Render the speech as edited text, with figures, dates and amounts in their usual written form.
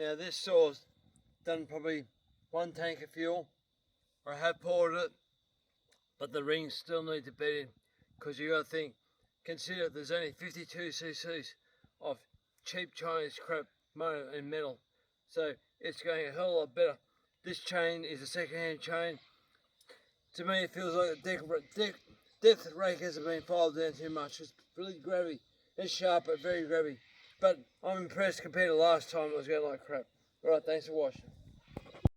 Now this saw's done probably 1 tank of fuel. I have poured it, but the rings still need to bed in, because you got to consider there's only 52 cc's of cheap Chinese crap motor and metal, so it's going a hell of a lot better. This chain is a second-hand chain. To me, it feels like the depth rakers have been filed down too much. It's really grabby. It's sharp but very grabby. But I'm impressed compared to last time it was going like crap. Alright, thanks for watching.